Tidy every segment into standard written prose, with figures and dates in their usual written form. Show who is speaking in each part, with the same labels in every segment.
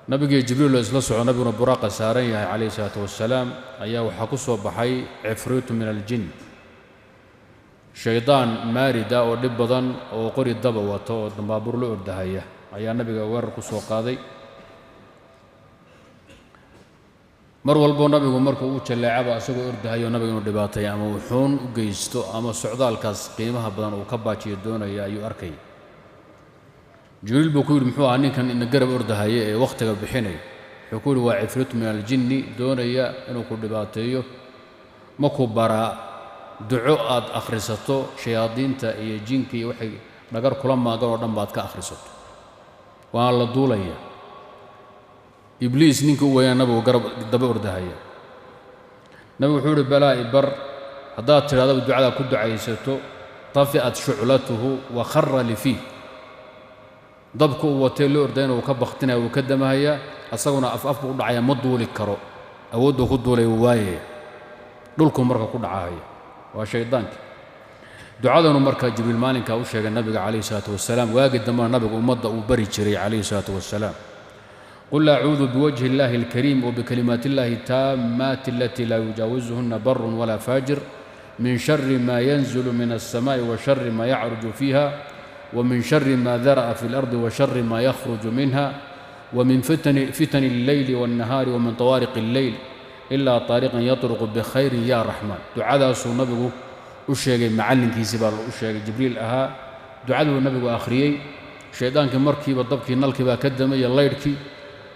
Speaker 1: نبي جبريل isla soo nabiguna buraaqa saaran yahay kaleey salaatu wasalaam ayaa waxa ku soo baxay ifriit min aljin shaydaan maarida oo dhib badan oo qori daba wato oo dambaabur la ordahaya ayaa nabiga weerar ku soo qaaday mar walbo nabigu markuu uu jaleecaba asagoo ordahayo nabigu inuu dhibaatay ama wuxuun u geysto ama socdaalkaas qiimaha badan uu ka baajiyo doonaya ayuu arkay jibriil buu ku yiri muxuu ahaa ninkan in garab ordahaye ee waqtiga bixinay wuxuu ku yiri waa ifriit min aljinni doonaya inuu ku dhibaateeyo ma ku bara duco aad akhrisato shayaadiinta iyo jinka iyo waxay nagar kula maagan oo dhan baad ka akhrisato waa la duulaya ibliis ninka weeyaan nabigu garab daba ordahaya nabigu wuxuu yiri balaa ibar haddaad tiraahdo ducada ku ducaysato tafi'at shu'latuhu wa kharra li fi dabku watay loo ordayna uu ka baqtinaa uu ka damahaya asaguna af u dhacaya ma duuli karo awood uu ku duulay waaye dhulku marka ku dhacaya waa shaydaanka ducadanu marka jibriil maalinka u sheegay nabiga kaleey salaatu wasalaam waagi dambe nabiga ummadda uu bari jiray kaleey salaatu wasalaam قل أعوذ بوجه الله الكريم وبكلمات الله التامات التي لا يجاوزهن بر ولا فاجر من شر ما ينزل من السماء وشر ما يعرج فيها ومن شر ما ذرأ في الأرض وشر ما يخرج منها ومن فتن الليل والنهار ومن طوارق الليل إلا طارقا يطرق بخير يا رحمن دعاء سو نبي وشيغ معلن كيسبال وشيغ جبريل أها دعاء النبي آخريي شيطان كمركي بالضبط نلكي با كدمي الليلكي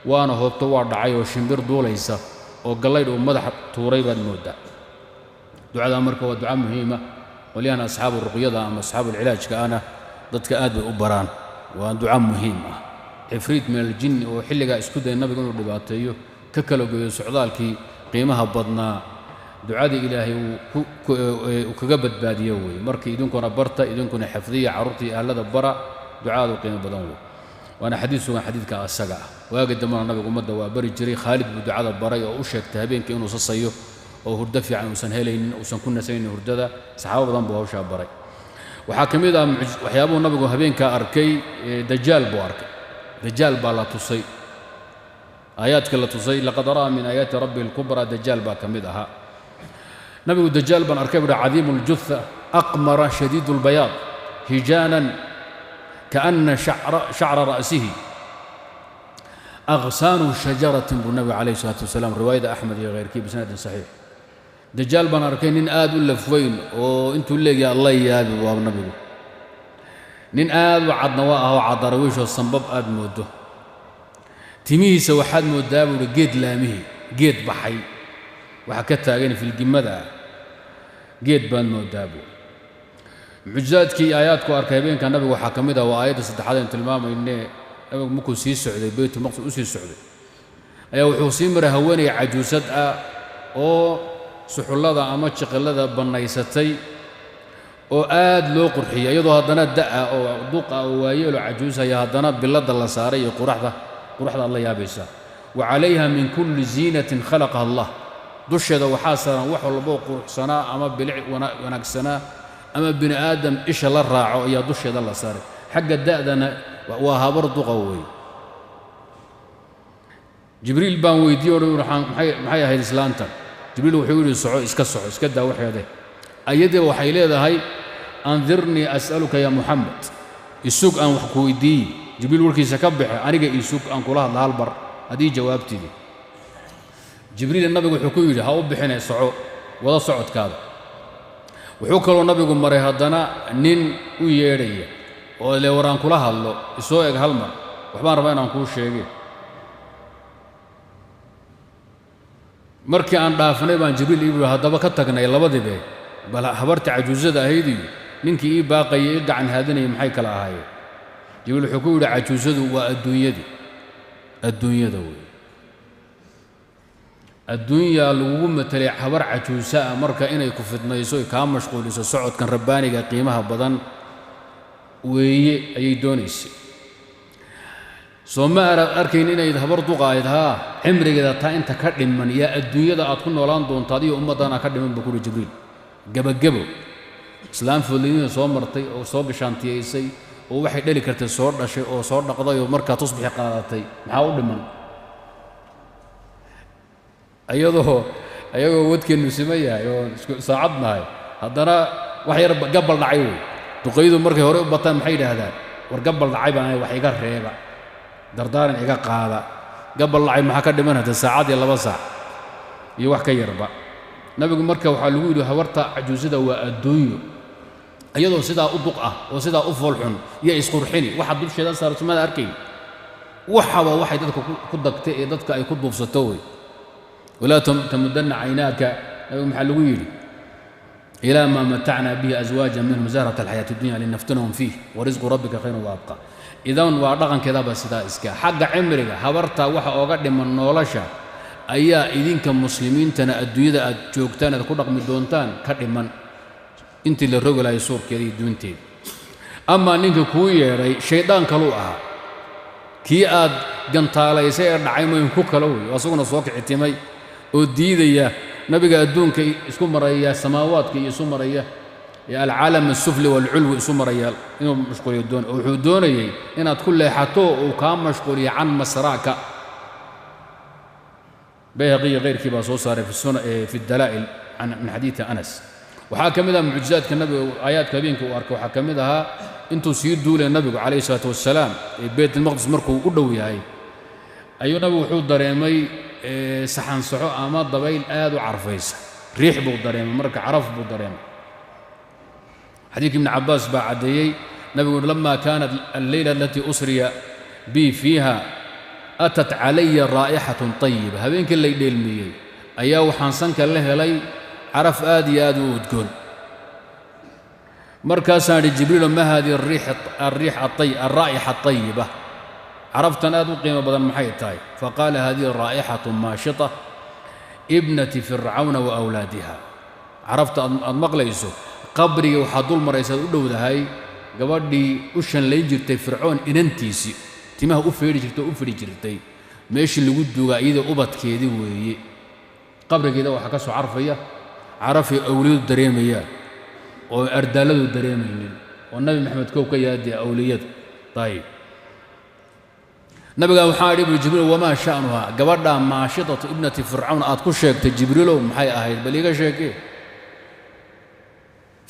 Speaker 1: وانا هوبتو waa dhacay oo shimbir duulaysa oo galayd oo madax tuuray baan moodaa ducada marka waa duca muhiima waliana asxaabu ruqyada ama asxaabu ilaajka ana dadka aad bay u baraan waa duca muhiim ah ifriit min aljin oo xilliga isku day nabiga inuu dhibaateeyo ka kala gooyo socdaalkii qiimaha badnaa ducada ilaahay uu kaga badbaadiyo way markii idinkuna barta idinkuna xifdiya carruurtii ahlada bara ducada qiimo badan way وانا حديثك اسغا واغ دمان نبي امده waa bari jiray Khalid buu ducada baray oo u sheegtay habeenkii inuu sasayo oo hurdo fiican uusan helaynin uusan ku nasayn hurdada saxaabo badan buu hawsha baray waxa kamid ah waxyaabo nabigu habeenka arkay dajaal buu arkay dajaal baa la tusay aayaadka la tusay laqad raa min ayati rabbil kubra dajaal baa kamid aha nabigu dajaal baan arkay buu cadiimul jutha aqmara shadidul bayad hijanan كأن شعر رأسه أغصان شجرة بالنبي عليه الصلاة والسلام رواية أحمد غير كي بسند صحيح دجال بن أركين نين آد ولا فوين وانتو اللي يا الله يا أبي والنبي نين آد وعد نواءه وعد درويش والصنباب آد موده تميس وحد مداب ولقيت لامه قيت بحي وحكتها أغاني في القمة قيت بان مدابه معجزاتكي آياتكو أركيبين كان نبي وحاكمده وآيات الصدحات تلمام إنه ممكن سي سعودي بيت المقصد وسي سعودي أي وحوسين مرهوني عجوزات أو سحولada ama shaqalada banaysatay oo aad loo qurxiyay iyadoo hadana daa oo duqa oo waayeelo cajuusaya hadana bilada la saaray quraxda Allah yaabaysa wa alayha min kulli zinatin khalaqa Allah dushada waxa saaran wax walba quruxsana ama bilic wanaagsana ama bini aadam isha la raaco ayaa dushada la saaray xagga daadana waa habar duqa way jibriil baan weydiiyay oo maxay ahayd islaanta jibriil wuxuu yiri soco iska daa waxyade ayadii waxay leedahay anzirni as'aluka ya muhammad isug aan wax ku weydiiyay jibriil warkiisa ka bixi aniga isug aan kula hadla hal bar hadii jawaabtidi jibriil nabigu wuxuu ku yiri ha u bixinay soco wada socodkaada wuxuu kaloo nabigu maray hadana nin u yeedhaya oo le waraan kula hadlo isoo eeg hal mar waxbaan rabaa inaan kuu sheegay markii aan dhaafnay baan jibriil ibnu hadaba ka tagnay labadiiba bal habarta cajuuzada ahaydii ninkii ii baaqayay gacan haadanay maxay kala ahaayeen jibriil wuxuu ku yiri cajuuzadu waa adduunyada way الدنيا لو متلي حبر عجوساء مركا إنay ku fidnayso ka mashquuliso socodkan rabbaaniga qiimaha badan weeye ayay doonaysay Soomaara arkayn inay habar duqaayadha cimrigeeda taa inta ka dhiman ya adduunyada aad ku noolaan doonto adiga ummadana ka dhiman buu ku Jibriil gabagabo islaam fulinina soo martay oo soo gashaantiyeysay oo waxay dhali kartay soo dhashay oo soo dhaqday oo marka tusbix qaadatay maxaa u dhiman ayagoo wadkeennu siman yahay oo saacadnahay haddana wax yar gabbal dhacay wey duqaydu markay hore u bataan maxay yidhaahdaan war gabbal dhacay baan wax iga reeba dardaaran iga qaada gabbal dhacay maxaa ka dhiman hata saacad iyo 2 saac iyo wax ka yarba nabigu marka waxaa lagu yidhi hawarta cajuusada waa adduunyo iyadoo sidaa u duq ah oo sidaa u foolxun iyo isqurxini waxa dulsheeda saartumada arkay waxaba waxay dadka ku dagtay ee dadka ay ku duufsato way walaa tamudanna aynaaka nabigu maxaa lagu yidhi ilaa maa matacna bihi aswaajan minhum zahrata alxayaati addunya linaftinahum fiih warisqu rabbika khayrun wa abqa idan waa dhaqankeedaba sidaa iska xagga cimriga habarta waxa ooga dhiman nolosha ayaa idinka muslimiintana adduunyada aad joogtaan aad ku dhaqmi doontaan ka dhiman intii la rogi lahay suurkeeda iyo duunteeda amaa ninka kuu yeedhay shaydaan kaluu ahaa kii aad gantaalaysay ee dhacay mayn ku kala wey asaguna soo kicitimay oo diidaya nabiga adduunka isku maraya samaawaadka iyo isu maraya ee alcaalam asufli waalculwi isu maraya inuu mashquuliyo doon wuxuu doonayay inaad ku leexato uu kaa mashquuliyo can masraaka bayhaqi ghayrkii baa soo saaray fi dalaa'il min xadiidi anas waxaa ka mid ah mucjizaadka nabiga aayaadka habeenka uu arkay waxaa ka mid ahaa intuu sii duulay nabigu calayhi salaatu wassalaam ee bayt almaqdis markuu u dhow yahay ayuu nabigu wuxuu dareemay saxan soxo ama dabayl aad u carfaysa riix buu dareemay marka caraf buu dareemay xadiidka ibni cabbaas baa caddeeyey nabigu lama kaanat alleyla alatii usriya bi fiiha atat calaya raa'ixatun tayiba habeenkii lay dheelmiyey ayaa waxaan sanka la helay caraf aad iyo aad u udgoon markaasaan idhi jibriilo ma haadihi alraa'ixa atayiba caraftan aad u qiimo badan maxay tahay faqaala hadihi raa'ixatu maashita ibnati fircawna wa awlaadiha carafta aad maqlayso qabriga waxaad dul maraysaad u dhowdahay gabadhii u shanlayn jirtay fircoon inantiisii timaha u feedhi jirtay oo u fidhi jirtay meeshii lagu duugaa iyadii ubadkeedii weeye qabrigeeda waxaa ka soo carfaya carafay awliyadu dareemayaan oo ardaaladu dareemaynin oo nabi maxamed kow ka yaadee awliyadu ayib nabigaa waxaa idhi buu jibriil wamaa sha'nuhaa gabadhaa maashitatu ibnati fircawn aad ku sheegtay jibriilow maxay ahayd bal iiga sheekee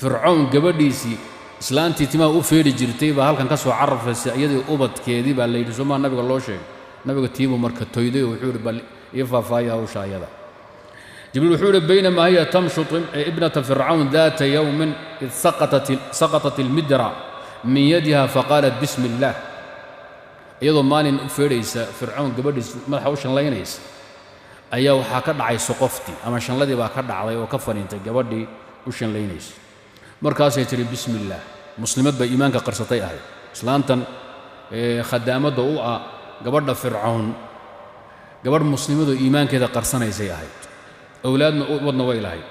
Speaker 1: fircawn gabadhiisii islaantii timaha u feedhi jirtay baa halkan ka soo carafaysa iyadii ubadkeedii baa layidhi somaa nabiga loo sheegay nabiga tiibuu marka toyday oo wuxuu yidhi bal ii faahfaahaya hawsha ayada jibriil wuxuu yidhi baynamaa hiya tamshutu ibnata fircawn daata yowmin id saqatat ilmidra min yadiha faqaalat bismi illaah iyadoo maalin u feedhaysa fircawn gabadhiis madaxa u shanlaynaysa ayaa waxaa ka dhacay soqoftii ama shanladii baa ka dhacday oo ka faniintay gabadhii u shanlaynaysa markaasay tihi bismi illaah muslimad bay iimaanka qarsatay ahayd islaantan khadaamadda u ah gabadha fircawn gabadh muslimadoo iimaankeeda qarsanaysay ahayd awlaadna wadna way lahayd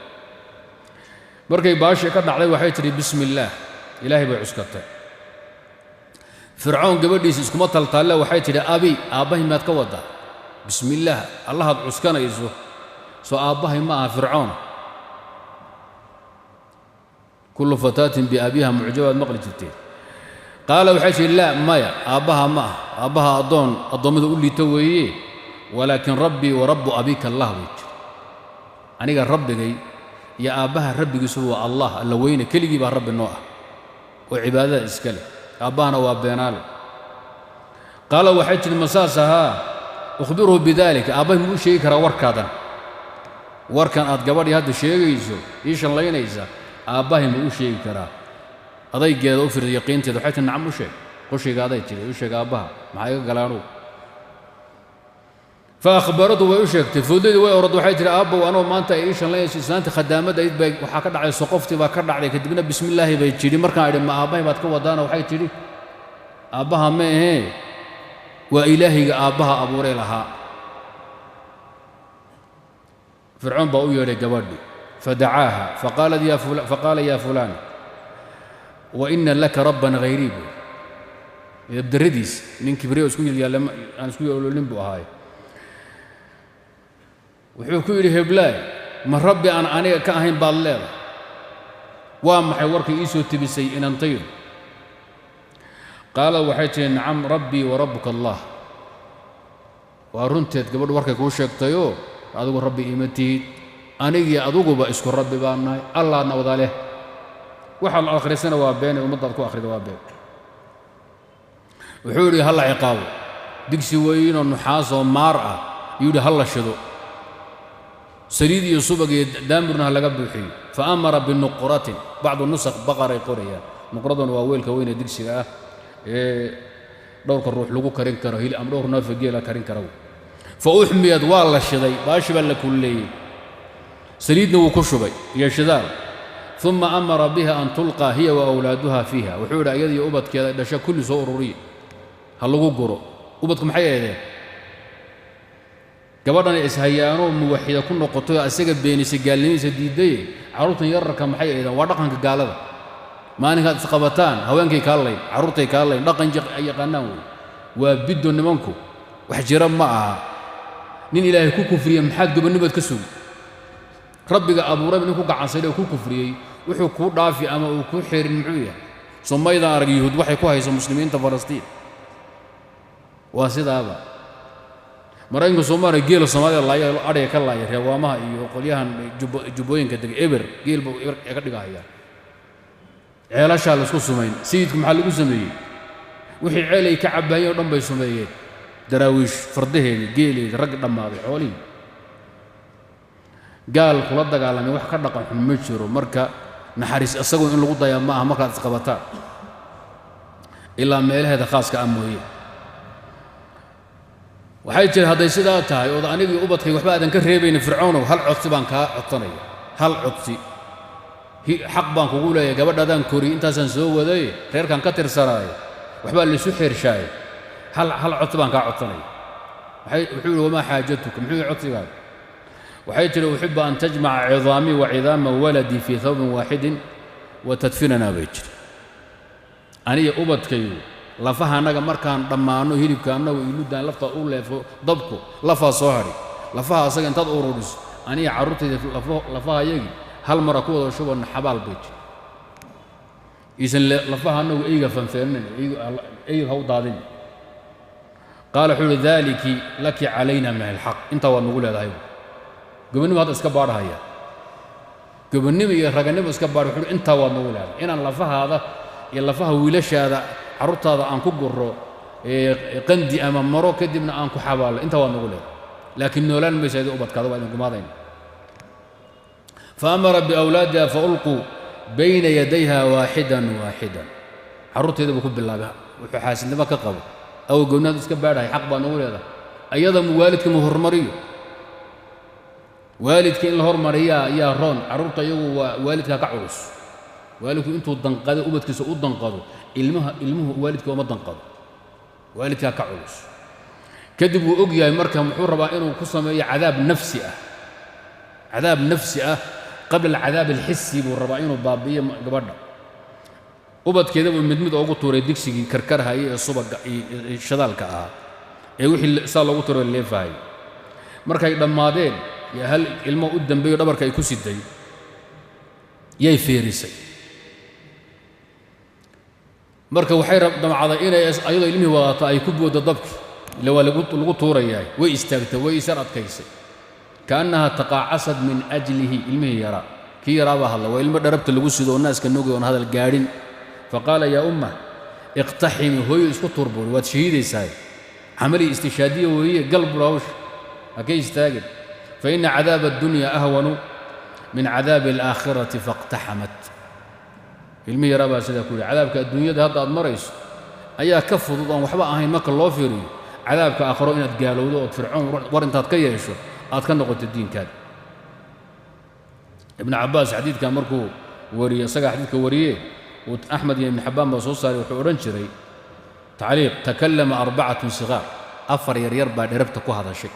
Speaker 1: markay baashii ka dhacday waxay tihi bismi illaah ilaahay bay cuskatay fircawn gabadhiisi iskuma taltaalle waxay tidhi abi aabbahay maad ka waddaa bismi illaah allahaad cuskanayso soo aabbahay ma aha fircoon kullu fataatin biabiha mucjabaad maqli jirteen qaala waxay tidhi laa maya aabbaha ma ah aabbaha addoommada u liito weeye walaakin rabbii wa rabbu abika allah bay jir aniga rabbigay iyo aabbaha rabbigiisu waa allah alla weyne keligii baa rabbi noo ah oo cibaadada iska leh aabbahana waa beenaale qaala waxay tidhi masaas ahaa ukhbirhu bidaalika aabbahay muu sheegi karaa warkaadan warkan aad gabadhii hadda sheegayso ii shanlaynaysa aabbahay ma u sheegi karaa adaygeeda u firda yaqiinteeda waxay tihi nacam u sheeg qushigaaday tidhi u sheeg aabbaha maxaa iga galaanugu fa akhbaradu way u sheegtay foodadii way orad waxay tihi aabbow anoo maanta ay ii shanlaynayso islaantii khadaamadda ayd bay waxaa ka dhacday soqoftii baa ka dhacday kadibna bismillaahi bay tidhi markaan idhi ma aabbahay baad ka wadaana waxay tidhi aabbaha ma ahee waa ilaahayga aabbaha abuuray lahaa fircoon baa u yeedhay gabadhii fadacaaha faqaala yaa fulaan wa ina laka rabban hayrii buy dabdarradiis nin kibriyo isku yilyaalla aan isku yoololin buu ahaaye wuxuu ku yidhi heblaay ma rabbi aan aniga ka ahayn baad leedahay waa maxay warkay ii soo tebisay inantaydu qaala waxay tihi nacam rabbii wa rabbuka allah waa runteed gabadhu warkay kuu sheegtayoo adigu rabbi iimatiid anigii aduguba isku rabbi baan nahay allahna wada leh waxa la akhrisana waa been ummadda ku akhrida waa been wuxuu yidhi halla ciqaabo digsi weyn oo nuxaas oo maar ah yidhi halla shido saliid iyo subag iyo daamurna laga buuxiyo fa amara binuqratin bacdu nusakh baqaray qorayaan nuqraduna waa weelka weyn ee digsiga ah ee dhowrka ruux lagu karin karo hil am dhowr neef geela karin karo fa uxmiyad waa la shiday baashi baa la kulleeyey saliidna wuu ku shubay iyo shidaal ثم أمر بها أن تلقى هي وأولادها فيها وحول أيدي أبد كذا دشا كل سوء روري هلقوا قرو أبدكم حيا إذا قبلنا إسهيانو موحدة كنا قطوع السجد بين سجالين سديدي عروتنا يركم حيا إذا ورقنا قال هذا ما نقد ثقبتان هوانك كارلين عروتي كارلين رقن أي قناو وبدو نمانكو وحجرا معها نين إلهي كو كفريا محد قبل نبت كسو ربك أبو ربي نكو قعنصيلي وكو كفريا وحو كو رافي أما وكو حير معوية ثم إذا أرق يهود وحي كو هايسو مسلمين تفلسطين واسد هذا مرينكو سوما رجيل الصومالي الله أريا كالله يريا وامها يقول يهان جبوين كدق إبر جيل بو إبر يكدق هيا عيلا شال اسكو سمين سيدكم حلقو سمي وحي عيلي كعب هيا ودن بي سميين دراويش فردهيني جيلي رق دماغي حولي قال كل دغالمي wax ka dhaqan xun ma jiro marka naxariis asagu in lagu dayaa ma aha marka aad qabataa ila meelaheeda khaaska ah mooyee waxay jir haday sidaa tahay oo anigii ubadkay waxba aadan ka reebayn fircoonow hal codsi baan ka codsanaya hal codsi xaq baan kugu leeyahay gabadhaadaan kori intaasan soo waday reerkan ka tirsanay waxba la isu xirshaay hal codsi baan ka codsanaya wuxuu wama xaajatukum muxuu codsigaa وحيث لو أحب أن تجمع عظامي وعظام ولدي في ثوب واحد وتدفننا بيجر أنا أبد كيو لفها نجا مركان ضمانه هيرب كانه ويلود أن لفظ أولى ضبكو لفها صهري لفها سجن تدور رز أنا عرضت لفها يجي هل مركوه وشوف أن حبال بيجر إذن لفها أنه إيجا فنفرن إيجا هو ضادين قال حول ذلك لك علينا من الحق أنت ونقول هذا أيوه gobonnimo hada iska baarhaya gobonnimo iyo raganimo iska baar wuxuu inta waa noolaad inaan lafahaada iyo lafaha wiilashaada carruurtaada aan ku gurro qandi ama maro kadibna aan ku xabaalo inta waa noolaad laakiin noolaan meeshaada ubadkaada waa in gumaadayn faamara bi awlaadiha fa ulqu bayna yadayha waahidan carruurteeda buu ku bilaabay wuxuu xaasidnimo ka qabo aw gobonnimada iska baarhay xaq baa noolaada ayada waalidka mu hormariyo والدك إن الهور مريا يا رون عروت يو والدك كعروس والدك أنتو دنقذ أبدك سؤال دنقذ علمه والدك وما دنقذ والدك كعروس كذب وأجيا مركب محور بائنه قصة عذاب نفسي قبل العذاب الحسي والربائن الضابية قبرنا أبد كذا ومدمد أوجو توري ديكسي كركرها هي الصبح الشذال كأها يوحي صار أوجو توري اللي فاي مركب دمادين يا هل الماء قدام بيو دبرك ay ku siday yay feerisay marka waxay damacada inay ayado ilmihi wadato ay ku boodo dabki ila waa lagu tuurayay way istaagtay way isaradkaysay kaanaha taqaacasad min ajlihi ilmihi yara ki yara baa hadla waa ilmo dharabta lagu sido naaska noogay oo hadal gaadhin faqala ya umma iqtahimi hooyo isku turbo waad shahiidaysaa amali istishadiyo weeye qalb rawsh akay istaagay فإن عذاب الدنيا أهون من عذاب الآخرة فاقتحمت المية ربا سيدا كل عذابك الدنيا ده هذا المريس أيها كفوا ضدهم وحبا أهين مك الله فيري عذابك آخرين تقالوا ذو فرعون ورنت تكيشوا أتكن قلت الدين كاد ابن عباس حديث كان مركو وريه سقى حديث وريه وأحمد بن حبان بصوص صار وحورنشري تعليق تكلم 4 صغار أفر يربى دربتك هذا الشيء